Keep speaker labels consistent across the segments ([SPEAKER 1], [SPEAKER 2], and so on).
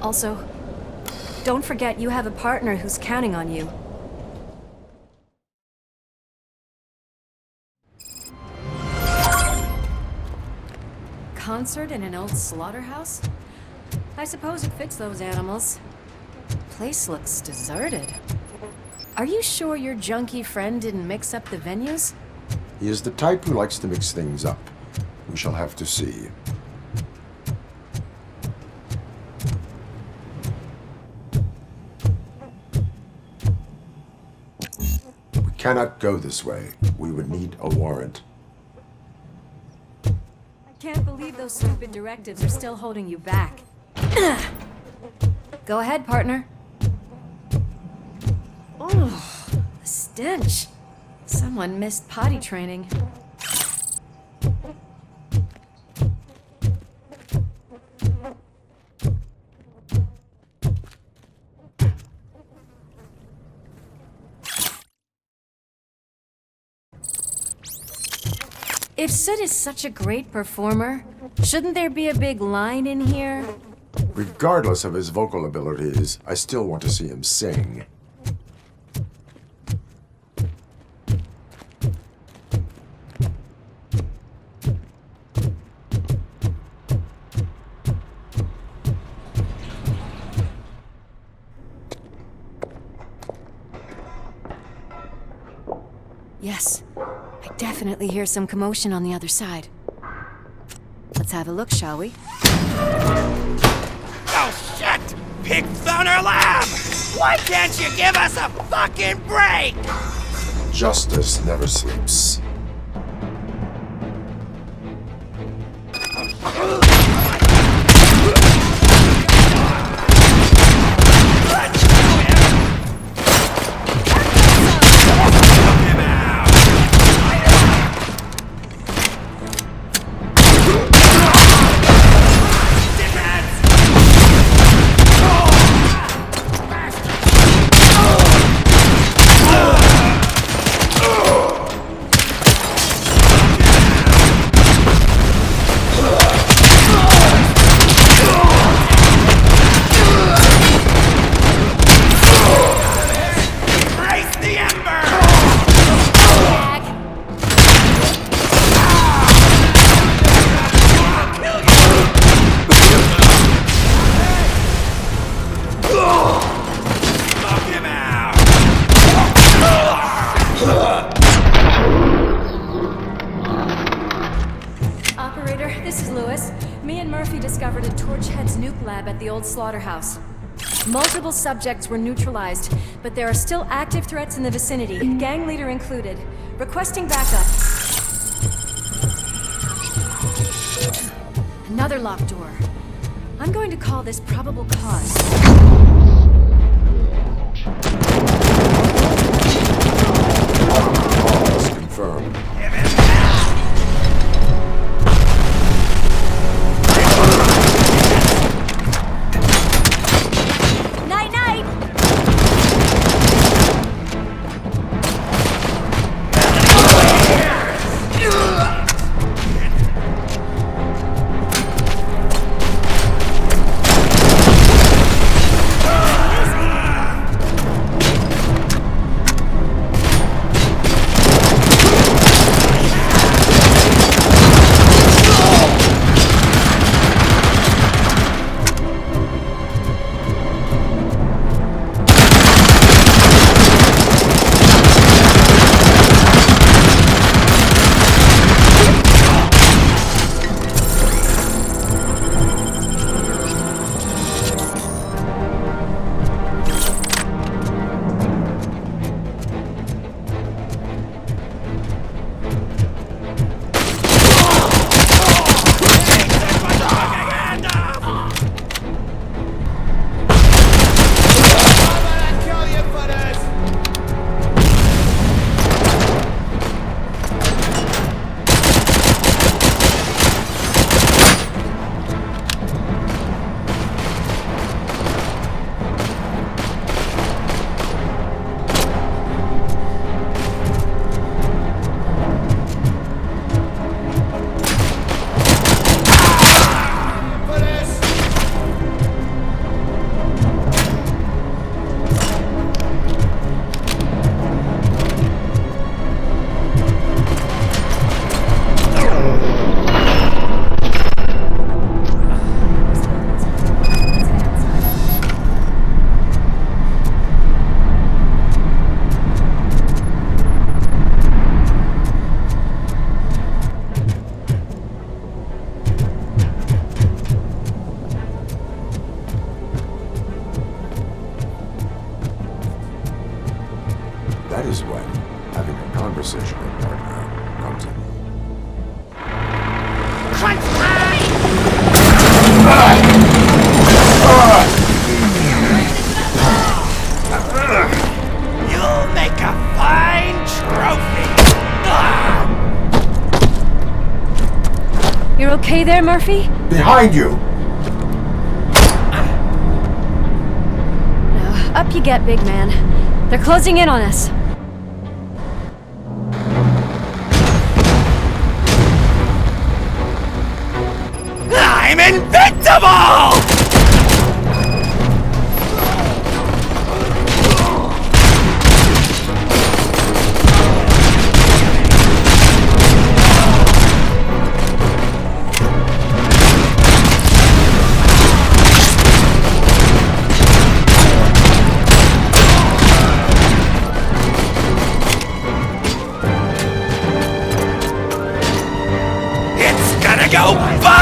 [SPEAKER 1] Also, don't forget you have a partner who's counting on you. Concert in an old slaughterhouse? I suppose it fits those animals. Place looks deserted. Are you sure your junkie friend didn't mix up the venues?
[SPEAKER 2] He is the type who likes to mix things up. We shall have to see. We cannot go this way. We would need a warrant.
[SPEAKER 1] I can't believe those stupid directives are still holding you back. Go ahead, partner. Oh, the stench. Someone missed potty training. If Sid is such a great performer, shouldn't there be a big line in here?
[SPEAKER 2] Regardless of his vocal abilities, I still want to see him sing.
[SPEAKER 1] Yes, I definitely hear some commotion on the other side. Let's have a look, shall we?
[SPEAKER 3] Oh shit! Pigs on our lab! Why can't you give us a fucking break?
[SPEAKER 2] Justice never sleeps.
[SPEAKER 1] Slaughterhouse. Multiple subjects were neutralized, but there are still active threats in the vicinity, gang leader included. Requesting backup. Another locked door. I'm going to call this probable cause.
[SPEAKER 2] Cause confirmed. decision, partner. Come to me.
[SPEAKER 3] Crunch time! You'll make a fine trophy!
[SPEAKER 1] You're okay there, Murphy?
[SPEAKER 2] Behind you!
[SPEAKER 1] No, up you get, big man. They're closing in on us.
[SPEAKER 3] I'm invincible! It's gonna go boom!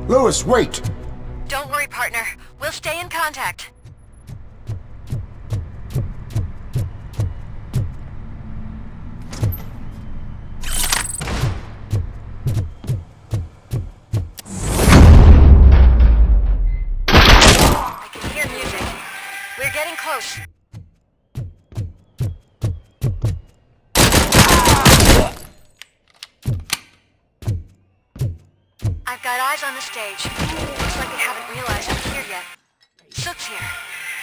[SPEAKER 2] Lewis, wait!
[SPEAKER 4] Don't worry, partner. We'll stay in contact. I can hear music. We're getting close. I've got eyes on the stage. Looks like they haven't realized I'm here yet. Sook's here.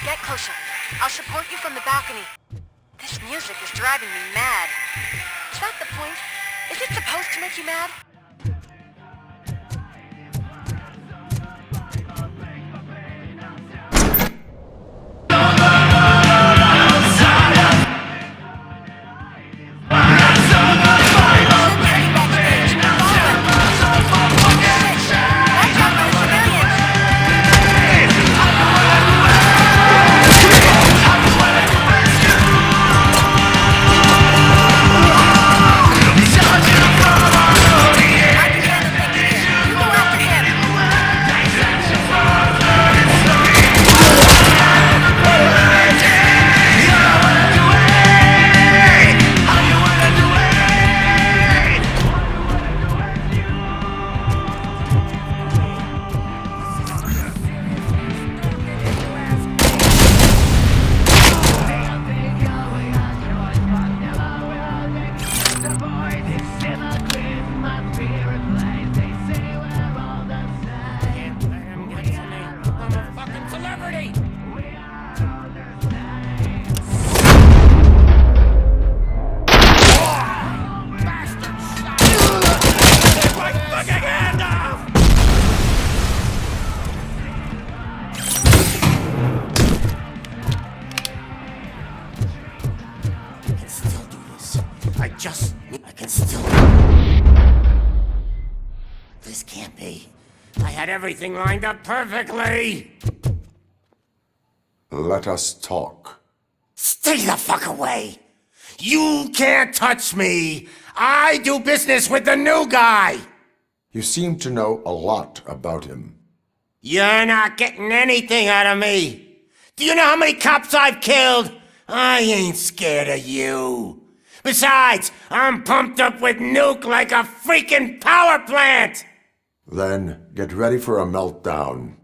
[SPEAKER 4] Get closer. I'll support you from the balcony. This music is driving me mad. Is that the point? Is it supposed to make you mad?
[SPEAKER 3] I can still... This can't be. I had everything lined up perfectly!
[SPEAKER 2] Let us talk.
[SPEAKER 3] Stay the fuck away! You can't touch me! I do business with the new guy!
[SPEAKER 2] You seem to know a lot about him.
[SPEAKER 3] You're not getting anything out of me! Do you know how many cops I've killed? I ain't scared of you. Besides, I'm pumped up with nuke like a freaking power plant!
[SPEAKER 2] Then get ready for a meltdown.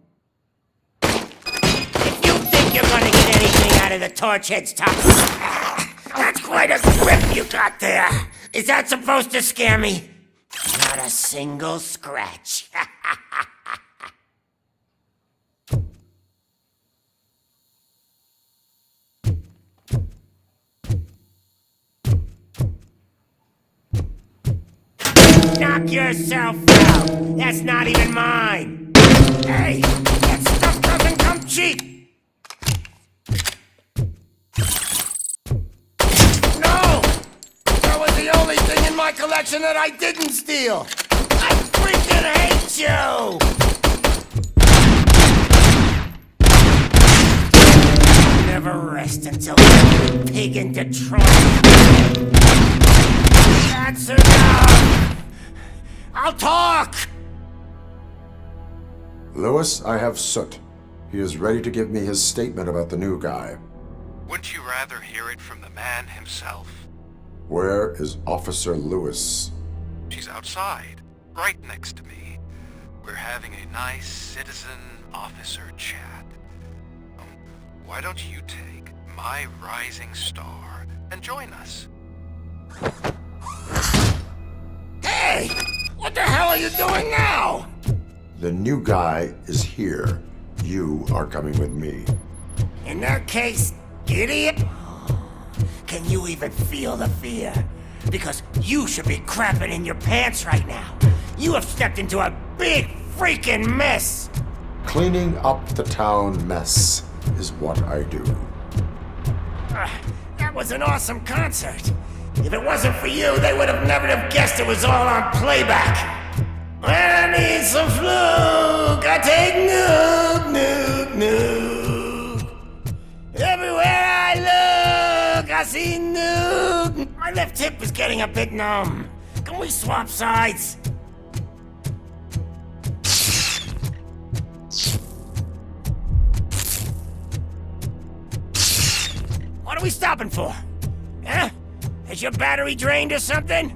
[SPEAKER 3] If you think you're gonna get anything out of the Torchhead's top... That's quite a grip you got there! Is that supposed to scare me? Not a single scratch. Knock yourself out! That's not even mine! Hey! That stuff doesn't come cheap! No! That was the only thing in my collection that I didn't steal! I freaking hate you! Never rest until every pig in Detroit. That's enough! I'll talk!
[SPEAKER 2] Lewis, I have Soot. He is ready to give me his statement about the new guy.
[SPEAKER 5] Wouldn't you rather hear it from the man himself?
[SPEAKER 2] Where is Officer Lewis?
[SPEAKER 5] She's outside, right next to me. We're having a nice citizen-officer chat. Why don't you take my rising star and join us?
[SPEAKER 3] Hey! What the hell are you doing now?
[SPEAKER 2] The new guy is here. You are coming with me.
[SPEAKER 3] In that case, idiot, can you even feel the fear? Because you should be crapping in your pants right now. You have stepped into a big freaking mess.
[SPEAKER 2] Cleaning up the town mess is what I do.
[SPEAKER 3] That was an awesome concert. If it wasn't for you, they would have never have guessed it was all on playback. When I need some fluke, I take nuke, nuke, nuke. Everywhere I look, I see nuke. My left hip is getting a bit numb. Can we swap sides? What are we stopping for? Huh? Is your battery drained or something?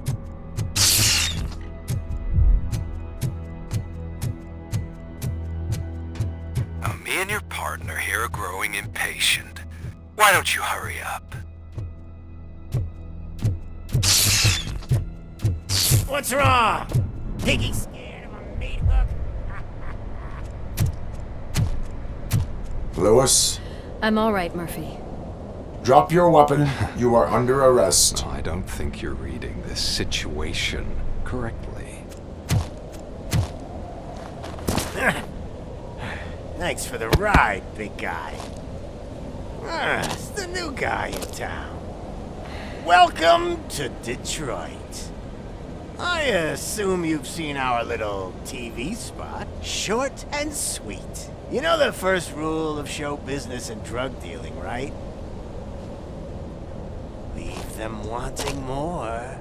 [SPEAKER 5] Now, me and your partner here are growing impatient. Why don't you hurry up?
[SPEAKER 3] What's wrong? Piggy scared of a meat hook?
[SPEAKER 2] Lewis,
[SPEAKER 1] I'm all right, Murphy.
[SPEAKER 2] drop your weapon. You are under arrest.
[SPEAKER 6] I don't think you're reading this situation correctly.
[SPEAKER 3] Thanks for the ride, big guy. It's the new guy in town. Welcome to Detroit. I assume you've seen our little TV spot. Short and sweet. You know the first rule of show business and drug dealing, right? Leave them wanting more.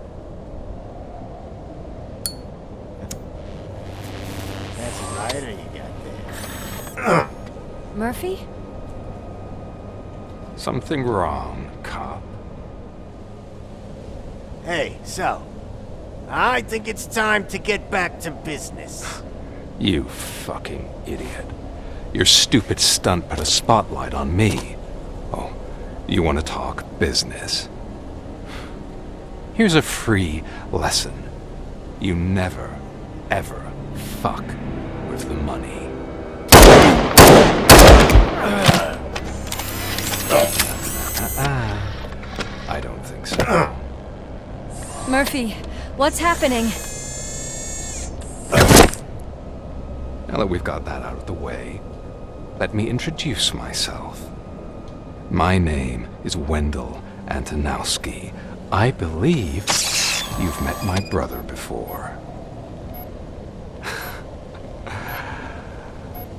[SPEAKER 3] That's a rider you got there.
[SPEAKER 1] Murphy?
[SPEAKER 6] Something wrong, cop.
[SPEAKER 3] Hey, so, I think it's time to get back to business.
[SPEAKER 6] You fucking idiot. Your stupid stunt put a spotlight on me. Oh, you want to talk business? Here's a free lesson. You never, ever fuck with the money. I don't think so.
[SPEAKER 1] Murphy, what's happening?
[SPEAKER 6] Now that we've got that out of the way, let me introduce myself. My name is Wendell Antonowski. I believe you've met my brother before.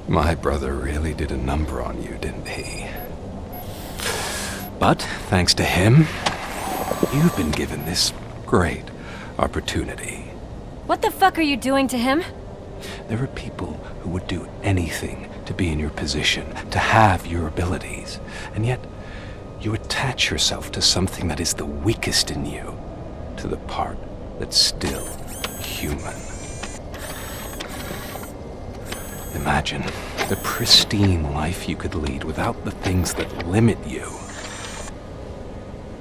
[SPEAKER 6] My brother really did a number on you, didn't he? But thanks to him, you've been given this great opportunity.
[SPEAKER 1] What the fuck are you doing to him?
[SPEAKER 6] There are people who would do anything to be in your position, to have your abilities, and yet you attach yourself to something that is the weakest in you, to the part that's still human. Imagine the pristine life you could lead without the things that limit you.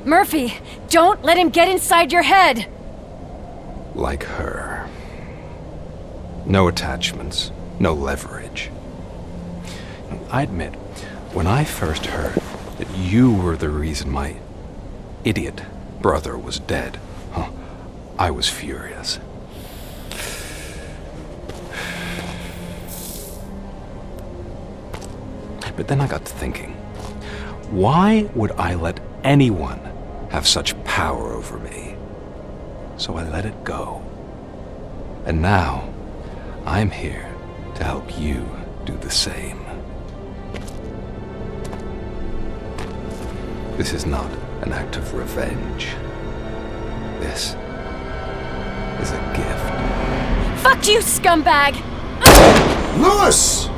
[SPEAKER 1] Murphy, don't let him get inside your head!
[SPEAKER 6] Like her. No attachments, no leverage. I admit, when I first heard that you were the reason my idiot brother was dead, I was furious. But then I got to thinking, why would I let anyone have such power over me? So I let it go. And now, I'm here to help you do the same. This is not an act of revenge. This is a gift.
[SPEAKER 1] Fuck you, scumbag!
[SPEAKER 2] Lewis!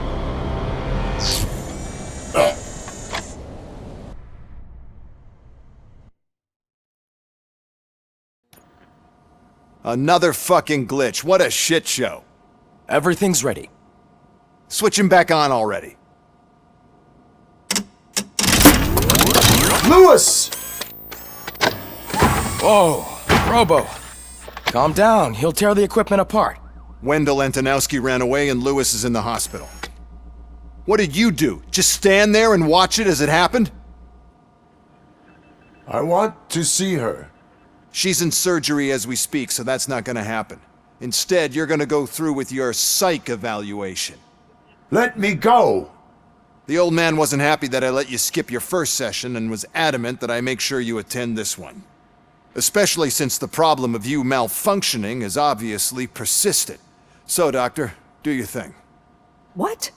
[SPEAKER 7] Another fucking glitch. What a shit show.
[SPEAKER 8] Everything's ready.
[SPEAKER 7] Switch him back on already.
[SPEAKER 2] Lewis!
[SPEAKER 8] Whoa, Robo. Calm down, he'll tear the equipment apart.
[SPEAKER 7] Wendell Antonowski ran away and Lewis is in the hospital. What did you do? Just stand there and watch it as it happened?
[SPEAKER 2] I want to see her.
[SPEAKER 7] She's in surgery as we speak, so that's not gonna happen. Instead, you're gonna go through with your psych evaluation.
[SPEAKER 2] Let me go!
[SPEAKER 7] The old man wasn't happy that I let you skip your first session and was adamant that I make sure you attend this one. Especially since the problem of you malfunctioning has obviously persisted. So, Doctor, do your thing.
[SPEAKER 9] What?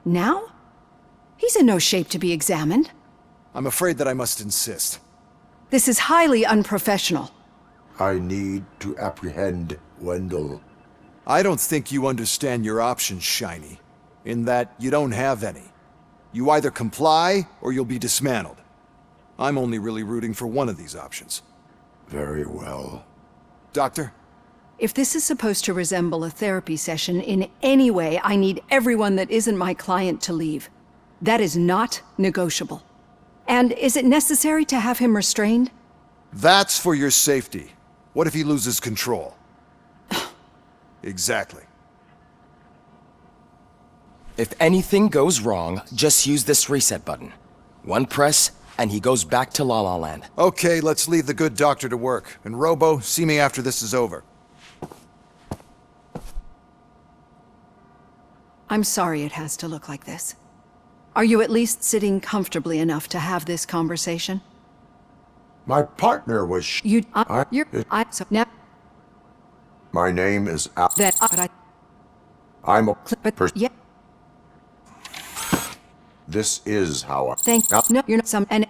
[SPEAKER 9] Now? He's in no shape to be examined.
[SPEAKER 7] I'm afraid that I must insist.
[SPEAKER 9] This is highly unprofessional.
[SPEAKER 2] I need to apprehend Wendell.
[SPEAKER 7] I don't think you understand your options, Shiny. In that you don't have any. You either comply, or you'll be dismantled. I'm only really rooting for one of these options.
[SPEAKER 2] Very well.
[SPEAKER 7] Doctor?
[SPEAKER 9] If this is supposed to resemble a therapy session in any way, I need everyone that isn't my client to leave. That is not negotiable. And is it necessary to have him restrained?
[SPEAKER 7] That's for your safety. What if he loses control? Exactly.
[SPEAKER 8] If anything goes wrong, just use this reset button. One press, and he goes back to La La Land.
[SPEAKER 7] Okay, let's leave the good doctor to work. And Robo, see me after this is over.
[SPEAKER 9] I'm sorry it has to look like this. Are you at least sitting comfortably enough to have this conversation?
[SPEAKER 2] My partner was My name is Al. I'm a person.
[SPEAKER 9] Yeah.
[SPEAKER 2] This is how I...
[SPEAKER 9] No, you're not some... And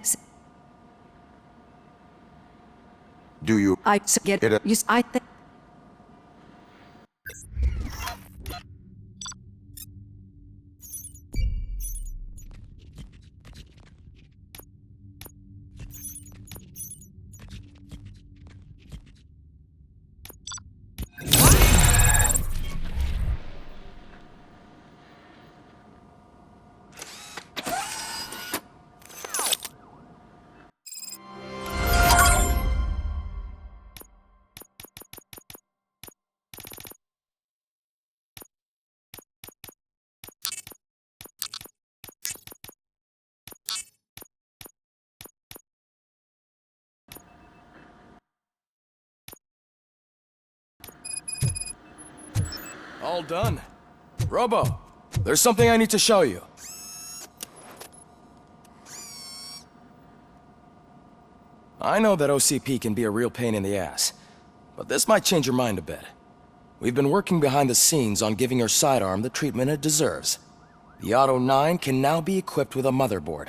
[SPEAKER 2] Do you...
[SPEAKER 9] I get it. You... I think...
[SPEAKER 8] All done. Robo, there's something I need to show you. I know that OCP can be a real pain in the ass, but this might change your mind a bit. We've been working behind the scenes on giving your sidearm the treatment it deserves. The Auto 9 can now be equipped with a motherboard.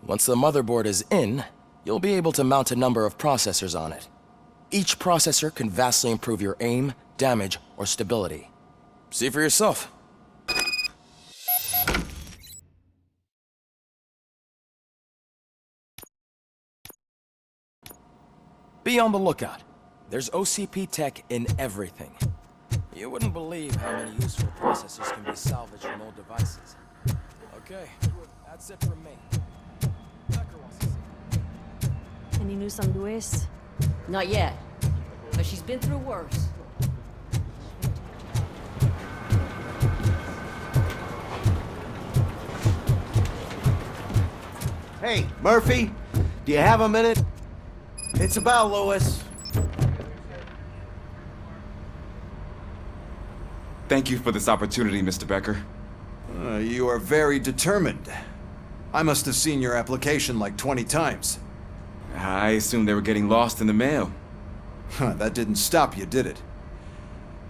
[SPEAKER 8] Once the motherboard is in, you'll be able to mount a number of processors on it. Each processor can vastly improve your aim, damage, or stability. See for yourself. Be on the lookout. There's OCP tech in everything. You wouldn't believe how many useful processors can be salvaged from old devices. Okay, that's it from me. Becker wants to see.
[SPEAKER 10] Any news on Luis?
[SPEAKER 1] Not yet, but she's been through worse.
[SPEAKER 3] Hey, Murphy, do you have a minute? It's about Louis.
[SPEAKER 11] Thank you for this opportunity, Mr. Becker.
[SPEAKER 7] You are very determined. I must have seen your application like 20 times.
[SPEAKER 11] I assumed they were getting lost in the mail.
[SPEAKER 7] That didn't stop you, did it?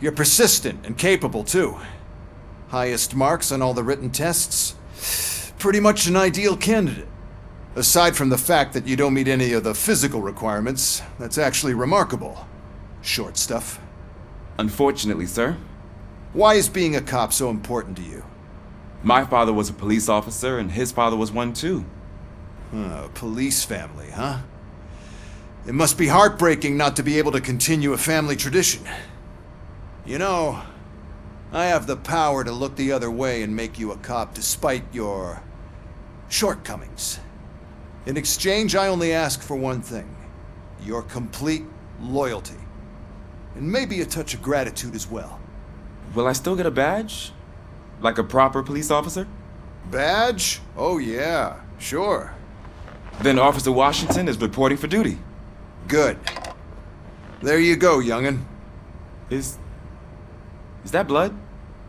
[SPEAKER 7] You're persistent and capable, too. Highest marks on all the written tests. Pretty much an ideal candidate. Aside from the fact that you don't meet any of the physical requirements, that's actually remarkable. Short stuff.
[SPEAKER 11] Unfortunately, sir.
[SPEAKER 7] Why is being a cop so important to you?
[SPEAKER 11] My father was a police officer, and his father was one too.
[SPEAKER 7] A police family, huh? It must be heartbreaking not to be able to continue a family tradition. You know, I have the power to look the other way and make you a cop despite your shortcomings. In exchange, I only ask for one thing. Your complete loyalty. And maybe a touch of gratitude as well.
[SPEAKER 11] Will I still get a badge? Like a proper police officer?
[SPEAKER 7] Badge? Oh yeah, sure.
[SPEAKER 11] Then Officer Washington is reporting for duty.
[SPEAKER 7] Good. There you go, young'un.
[SPEAKER 11] Is that blood?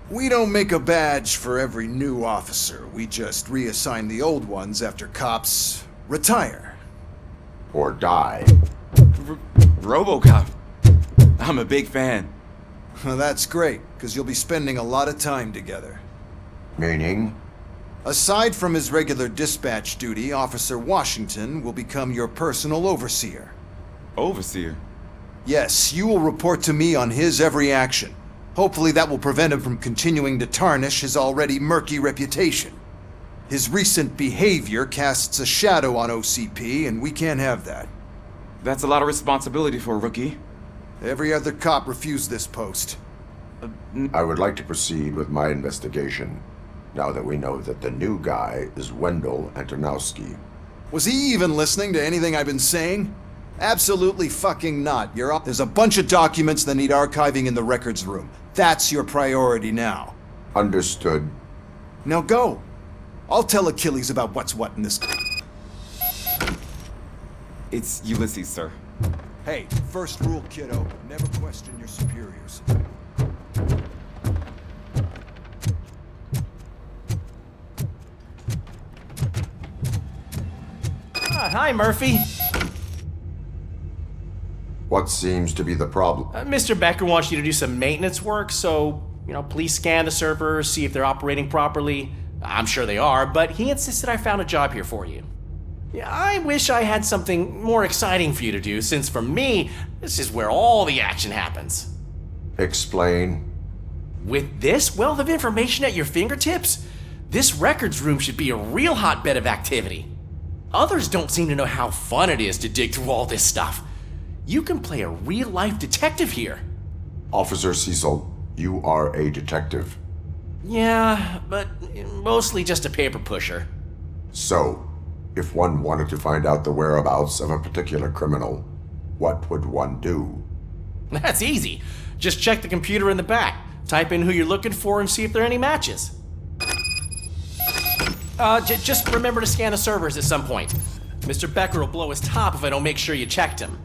[SPEAKER 7] We don't make a badge for every new officer. We just reassign the old ones after cops retire.
[SPEAKER 2] Or die.
[SPEAKER 11] Robocop. I'm a big fan.
[SPEAKER 7] That's great, because you'll be spending a lot of time together.
[SPEAKER 2] Meaning?
[SPEAKER 7] Aside from his regular dispatch duty, Officer Washington will become your personal overseer.
[SPEAKER 11] Overseer?
[SPEAKER 7] Yes, you will report to me on his every action. Hopefully that will prevent him from continuing to tarnish his already murky reputation. His recent behavior casts a shadow on OCP, and we can't have that.
[SPEAKER 11] That's a lot of responsibility for a rookie.
[SPEAKER 7] Every other cop refused this post.
[SPEAKER 2] I would like to proceed with my investigation, now that we know that the new guy is Wendell Antonowski.
[SPEAKER 7] Was he even listening to anything I've been saying? Absolutely fucking not. There's a bunch of documents that need archiving in the records room. That's your priority now.
[SPEAKER 2] Understood.
[SPEAKER 7] Now go. I'll tell Achilles about what's what in this.
[SPEAKER 11] It's Ulysses, sir.
[SPEAKER 7] Hey, first rule, kiddo. Never question your superiors.
[SPEAKER 12] Hi, Murphy.
[SPEAKER 2] What seems to be the problem?
[SPEAKER 12] Mr. Becker wants you to do some maintenance work, so, please scan the servers, see if they're operating properly. I'm sure they are, but he insisted I found a job here for you. Yeah, I wish I had something more exciting for you to do, since for me, this is where all the action happens.
[SPEAKER 2] Explain.
[SPEAKER 12] With this wealth of information at your fingertips, this records room should be a real hotbed of activity. Others don't seem to know how fun it is to dig through all this stuff. You can play a real-life detective here.
[SPEAKER 2] Officer Cecil, you are a detective.
[SPEAKER 12] Yeah, but mostly just a paper pusher.
[SPEAKER 2] So, if one wanted to find out the whereabouts of a particular criminal, what would one do?
[SPEAKER 12] That's easy. Just check the computer in the back, type in who you're looking for, and see if there are any matches. Just remember to scan the servers at some point. Mr. Becker will blow his top if I don't make sure you checked him.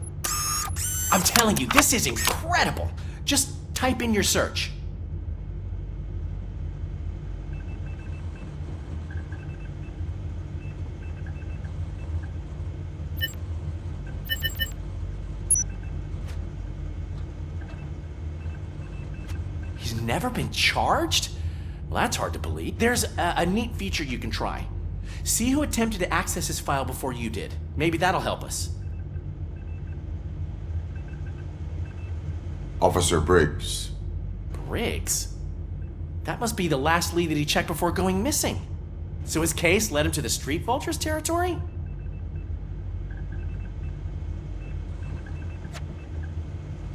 [SPEAKER 12] I'm telling you, this is incredible. Just type in your search. He's never been charged? Well, that's hard to believe. There's a neat feature you can try. See who attempted to access his file before you did. Maybe that'll help us.
[SPEAKER 2] Officer Briggs.
[SPEAKER 12] Briggs? That must be the last lead that he checked before going missing. So his case led him to the Street Vultures territory?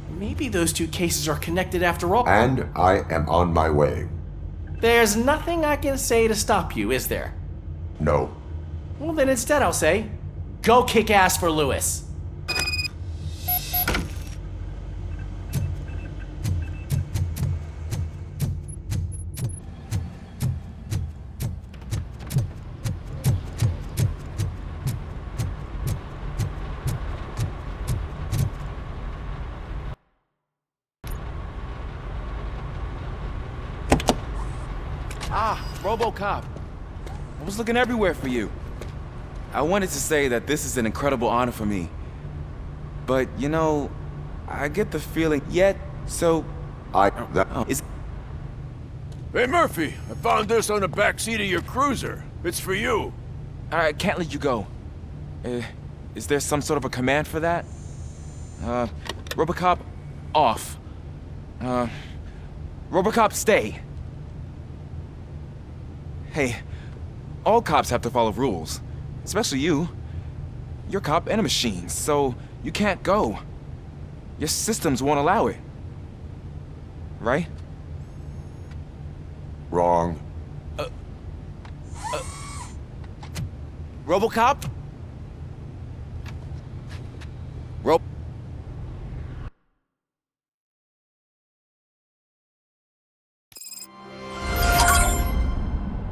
[SPEAKER 12] Maybe those two cases are connected after all.
[SPEAKER 2] And I am on my way.
[SPEAKER 12] There's nothing I can say to stop you, is there?
[SPEAKER 2] No.
[SPEAKER 12] Well, then instead I'll say, go kick ass for Lewis.
[SPEAKER 11] Robocop. I was looking everywhere for you. I wanted to say that this is an incredible honor for me. But, you know, I get the feeling so...
[SPEAKER 10] Hey, Murphy, I found this on the back seat of your cruiser. It's for you.
[SPEAKER 11] I can't let you go. Is there some sort of a command for that? Robocop, off. Robocop, stay. Hey, all cops have to follow rules. Especially you. You're a cop and a machine, so you can't go. Your systems won't allow it. Right?
[SPEAKER 2] Wrong.
[SPEAKER 11] Robocop?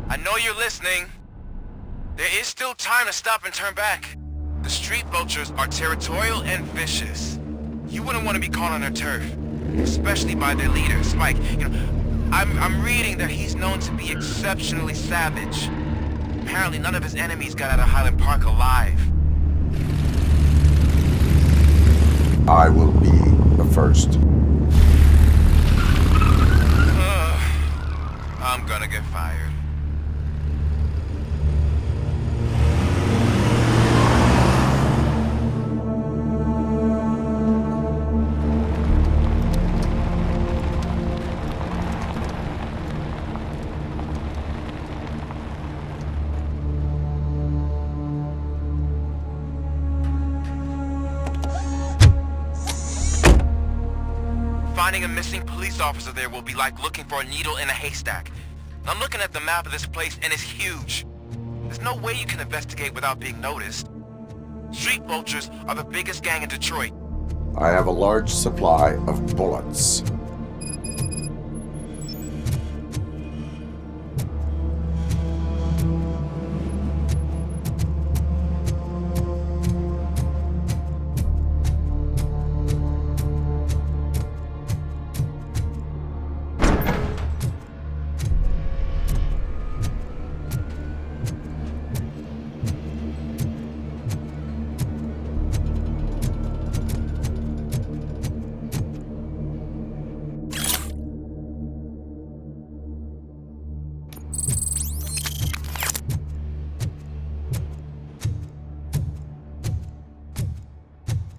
[SPEAKER 5] I know you're listening. There is still time to stop and turn back. The Street Vultures are territorial and vicious. You wouldn't want to be caught on their turf, especially by their leader, Spike. You know, I'm reading that he's known to be exceptionally savage. Apparently none of his enemies got out of Highland Park alive.
[SPEAKER 2] I will be the first.
[SPEAKER 5] I'm gonna get fired. Finding a missing police officer there will be like looking for a needle in a haystack. I'm looking at the map of this place and it's huge. There's no way you can investigate without being noticed. Street Vultures are the biggest gang in Detroit.
[SPEAKER 2] I have a large supply of bullets.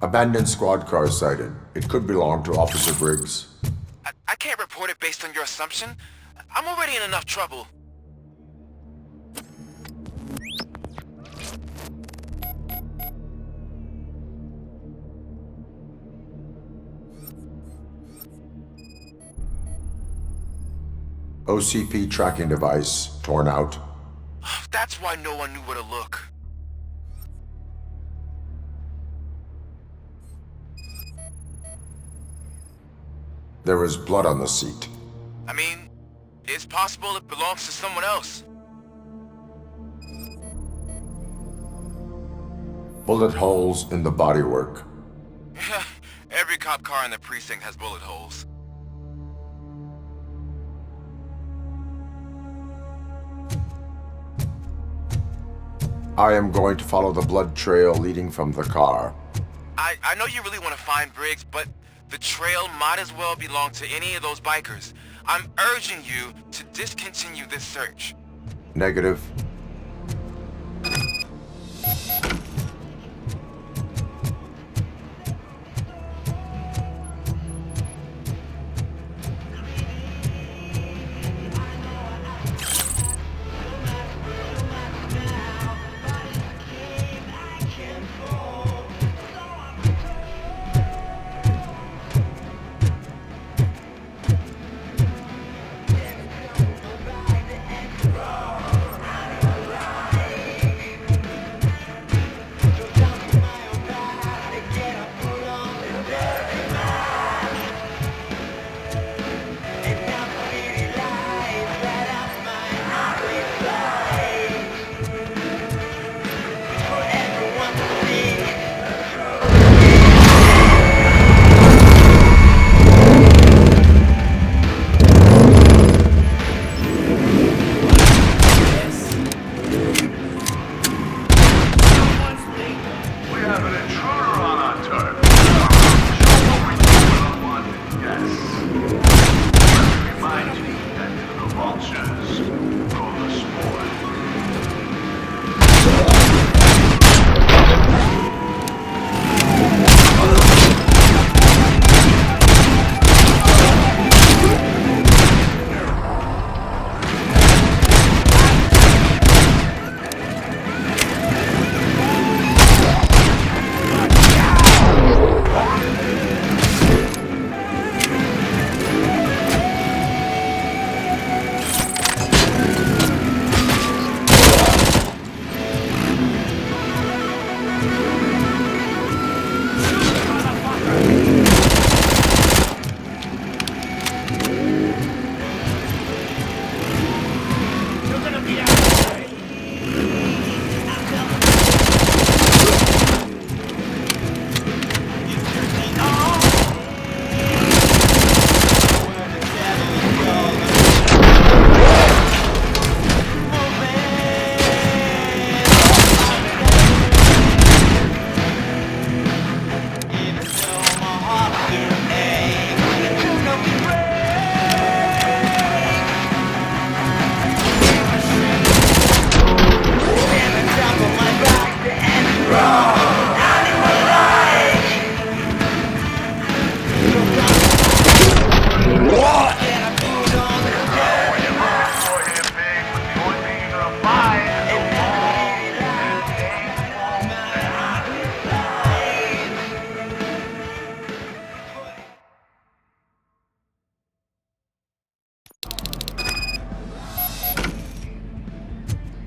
[SPEAKER 2] Abandoned squad car sighted. It could belong to Officer Briggs.
[SPEAKER 5] I can't report it based on your assumption. I'm already in enough trouble.
[SPEAKER 2] OCP tracking device torn out.
[SPEAKER 5] That's why no one knew where to look.
[SPEAKER 2] There was blood on the seat.
[SPEAKER 5] I mean, it's possible it belongs to someone else.
[SPEAKER 2] Bullet holes in the bodywork.
[SPEAKER 5] Every cop car in the precinct has bullet holes.
[SPEAKER 2] I am going to follow the blood trail leading from the car.
[SPEAKER 5] I know you really want to find Briggs, but the trail might as well belong to any of those bikers. I'm urging you to discontinue this search.
[SPEAKER 2] Negative.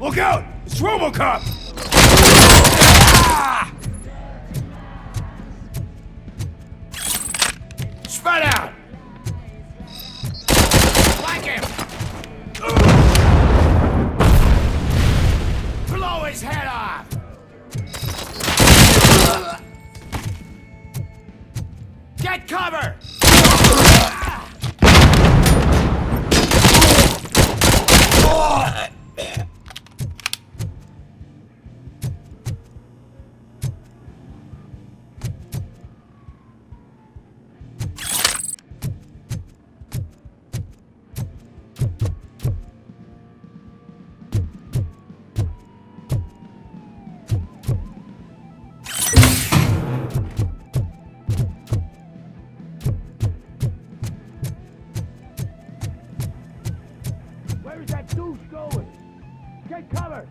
[SPEAKER 3] Look out! It's Robocop! Ah! Spread out! Flank him! Blow his head off! Get cover! Where's that douche going? Get cover!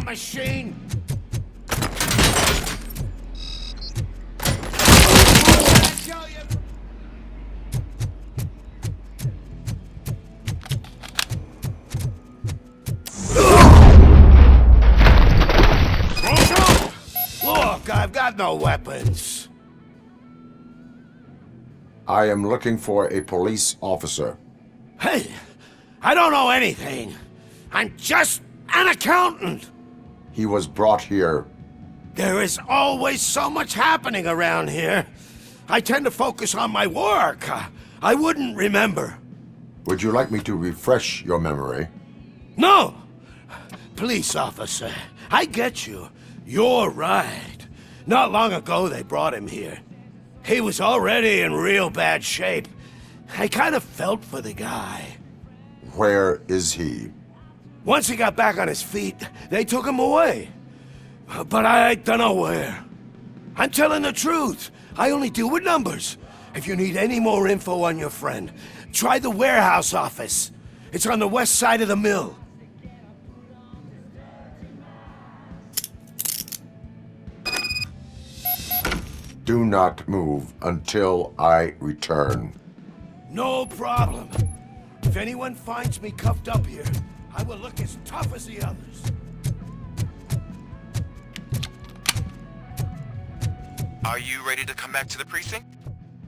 [SPEAKER 3] Machine! Look, I've got no weapons.
[SPEAKER 2] I am looking for a police officer.
[SPEAKER 3] Hey, I don't know anything. I'm just an accountant.
[SPEAKER 2] He was brought here.
[SPEAKER 3] There is always so much happening around here. I tend to focus on my work. I wouldn't remember.
[SPEAKER 2] Would you like me to refresh your memory?
[SPEAKER 3] No! Police officer, I get you. You're right. Not long ago they brought him here. He was already in real bad shape. I kind of felt for the guy.
[SPEAKER 2] Where is he?
[SPEAKER 3] Once he got back on his feet, they took him away. But I don't know where. I'm telling the truth. I only deal with numbers. If you need any more info on your friend, try the warehouse office. It's on the west side of the mill.
[SPEAKER 2] Do not move until I return.
[SPEAKER 3] No problem. If anyone finds me cuffed up here, I will look as tough as the others.
[SPEAKER 5] Are you ready to come back to the precinct?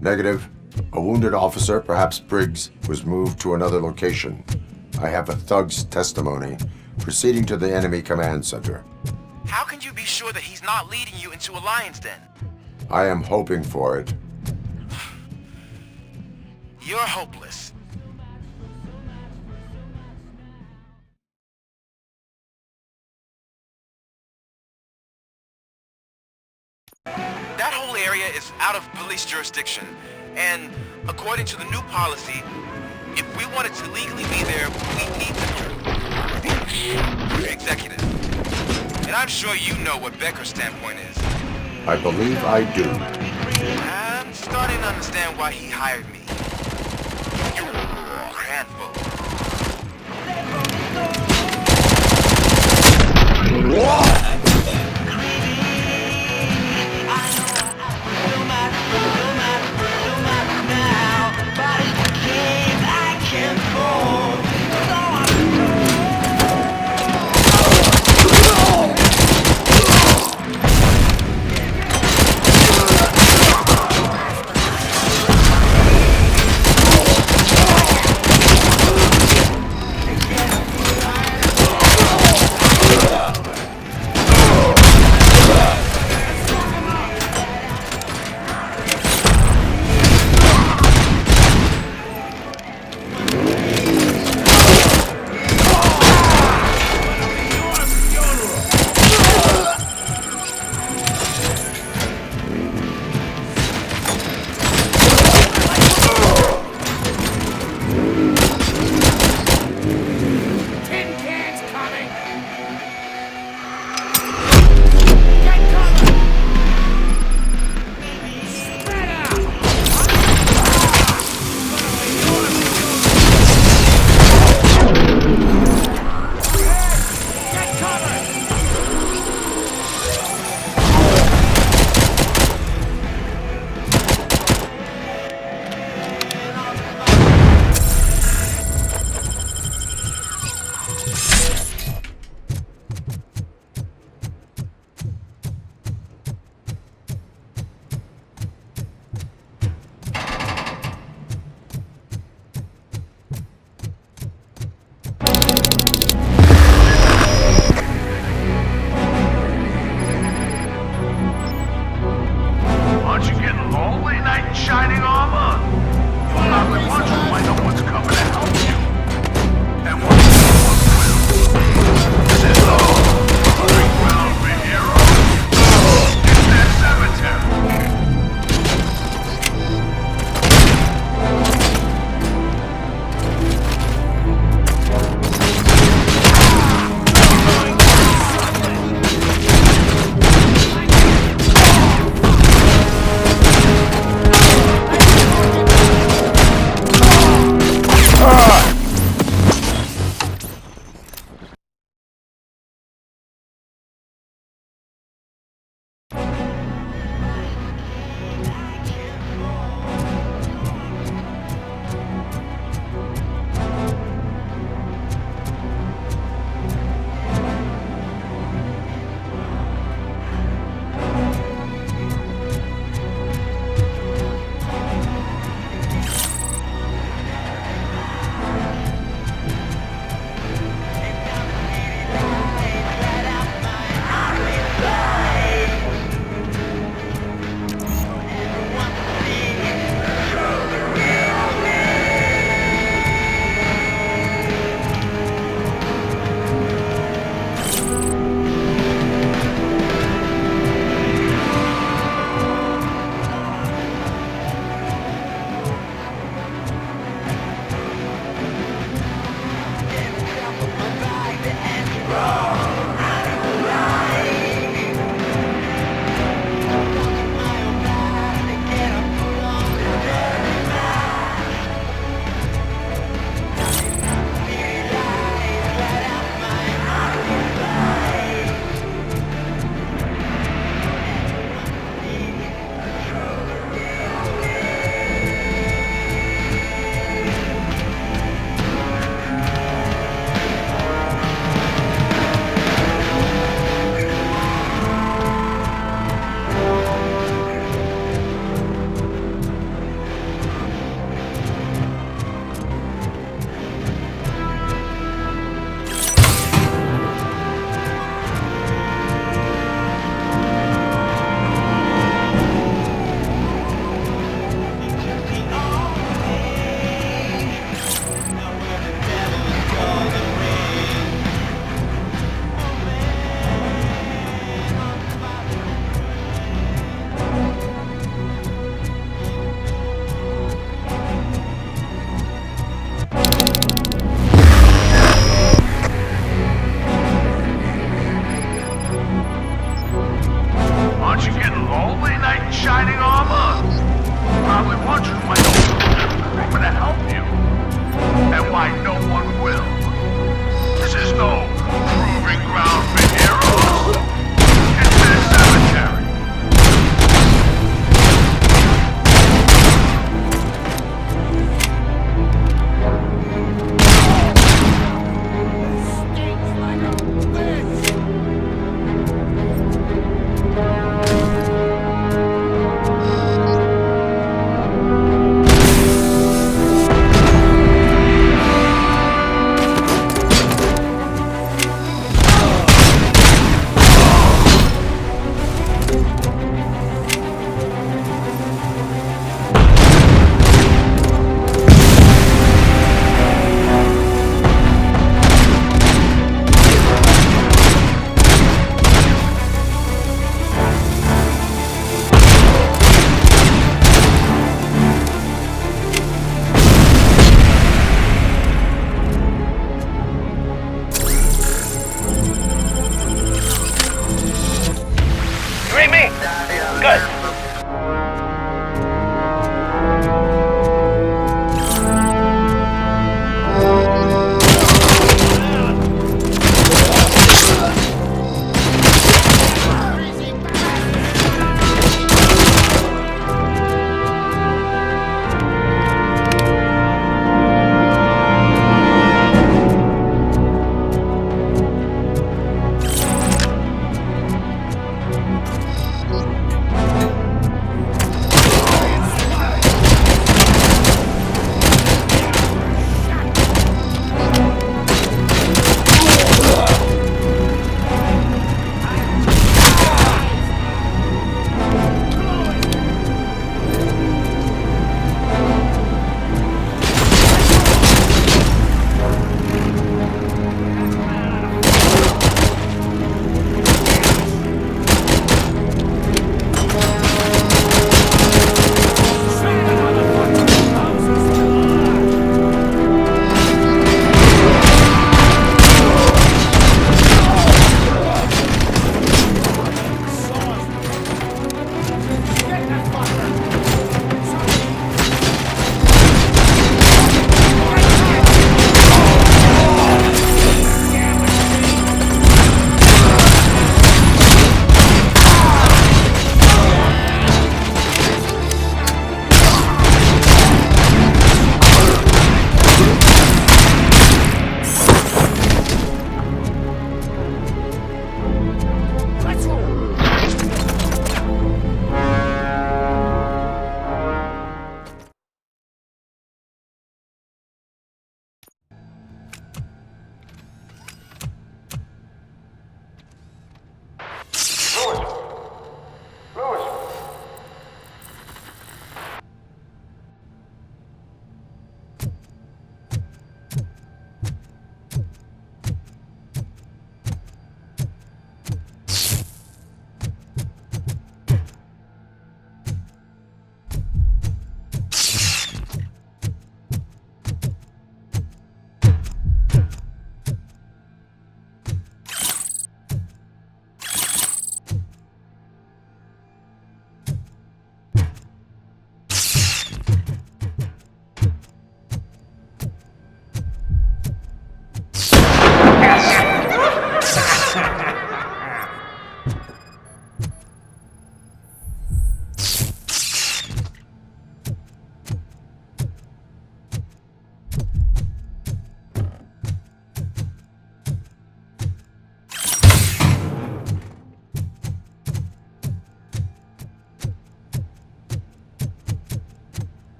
[SPEAKER 2] Negative. A wounded officer, perhaps Briggs, was moved to another location. I have a thug's testimony, proceeding to the enemy command center.
[SPEAKER 5] How can you be sure that he's not leading you into a lion's den?
[SPEAKER 2] I am hoping for it.
[SPEAKER 5] You're hopeless. That whole area is out of police jurisdiction, and according to the new policy, if we wanted to legally be there, we need to... Executive, And I'm sure you know what Becker's standpoint is.
[SPEAKER 2] I believe I do.
[SPEAKER 5] I'm starting to understand why he hired me. You're a handful.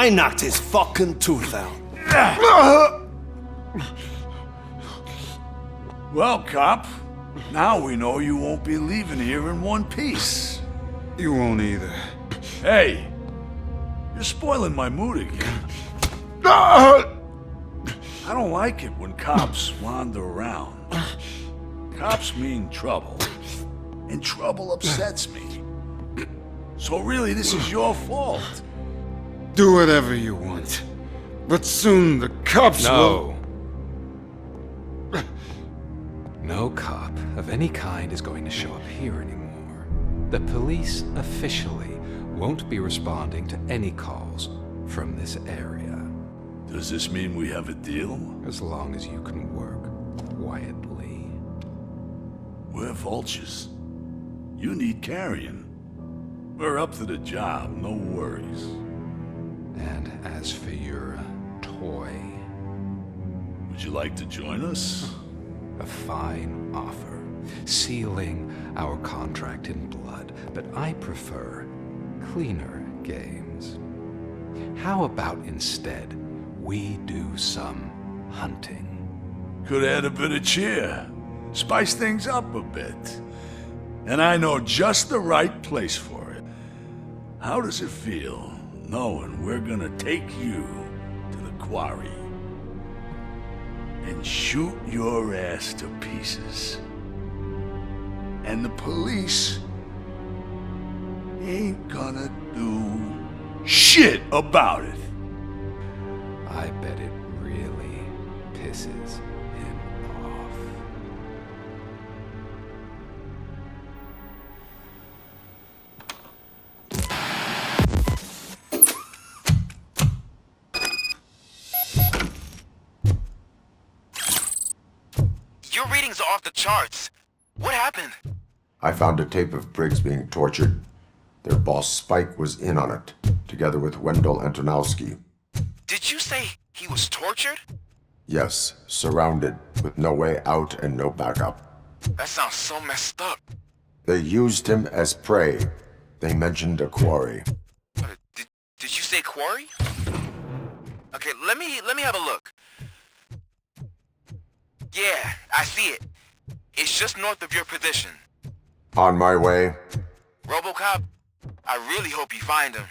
[SPEAKER 13] I knocked his fucking tooth out.
[SPEAKER 10] Well, cop, now we know you won't be leaving here in one piece.
[SPEAKER 14] You won't either.
[SPEAKER 10] Hey, you're spoiling my mood again. I don't like it when cops wander around. Cops mean trouble, and trouble upsets me. So really, this is your fault.
[SPEAKER 14] Do whatever you want. But soon the cops will...
[SPEAKER 6] No cop of any kind is going to show up here anymore. The police officially won't be responding to any calls from this area.
[SPEAKER 10] Does this mean we have a deal?
[SPEAKER 6] As long as you can work quietly.
[SPEAKER 10] We're vultures. You need carrion. We're up to the job, no worries.
[SPEAKER 6] And as for your toy...
[SPEAKER 10] Would you like to join us?
[SPEAKER 6] A fine offer, sealing our contract in blood, but I prefer cleaner games. How about instead we do some hunting?
[SPEAKER 10] Could add a bit of cheer, spice things up a bit. And I know just the right place for it. How does it feel knowing we're gonna take you to the quarry and shoot your ass to pieces? And the police ain't gonna do shit about it.
[SPEAKER 6] I bet it really pisses him off.
[SPEAKER 5] Your readings are off the charts. What happened?
[SPEAKER 2] I found a tape of Briggs being tortured. Their boss Spike was in on it, together with Wendell Antonowski.
[SPEAKER 5] Did you say he was tortured?
[SPEAKER 2] Yes, surrounded, with no way out and no backup.
[SPEAKER 5] That sounds so messed up.
[SPEAKER 2] They used him as prey. They mentioned a quarry.
[SPEAKER 5] Did you say quarry? Okay, let me have a look. Yeah, I see it. It's just north of your position.
[SPEAKER 2] On my way.
[SPEAKER 5] Robocop, I really hope you find him.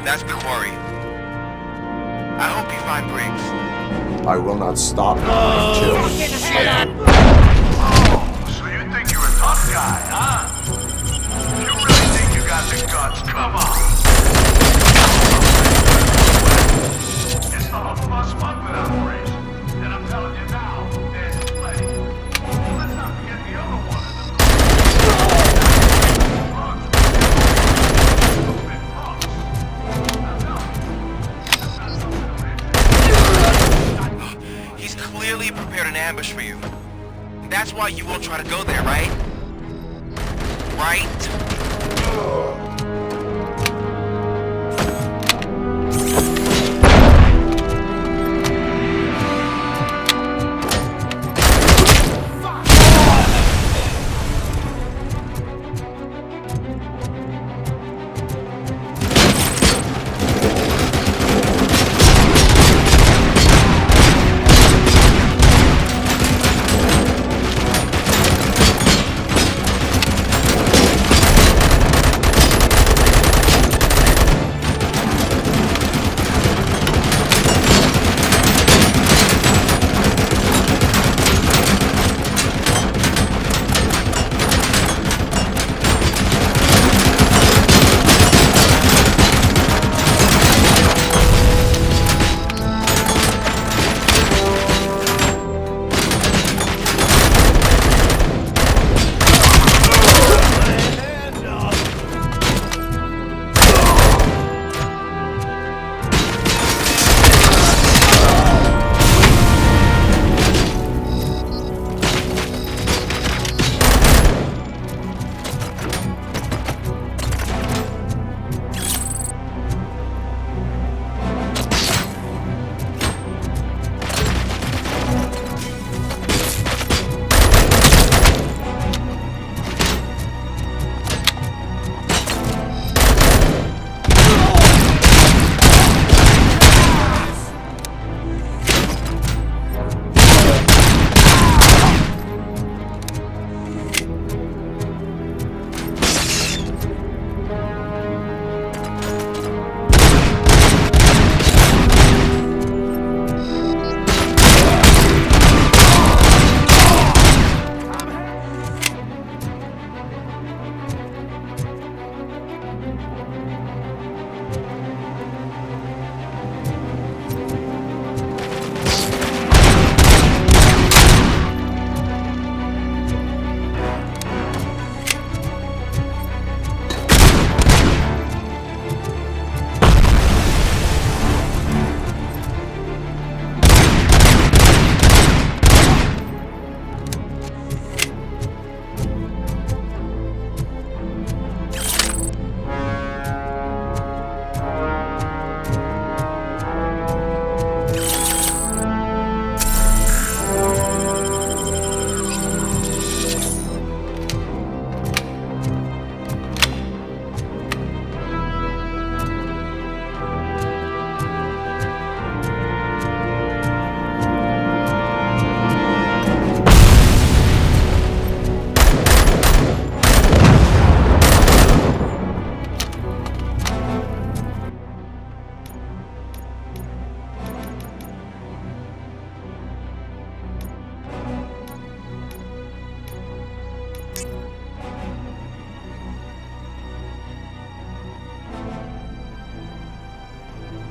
[SPEAKER 5] That's the quarry. I hope you find Briggs.
[SPEAKER 2] I will not stop until I do.
[SPEAKER 3] Oh, so you think you're a tough guy, huh? If you really think you got the guts, come on.
[SPEAKER 5] don't try to go there, right? Right?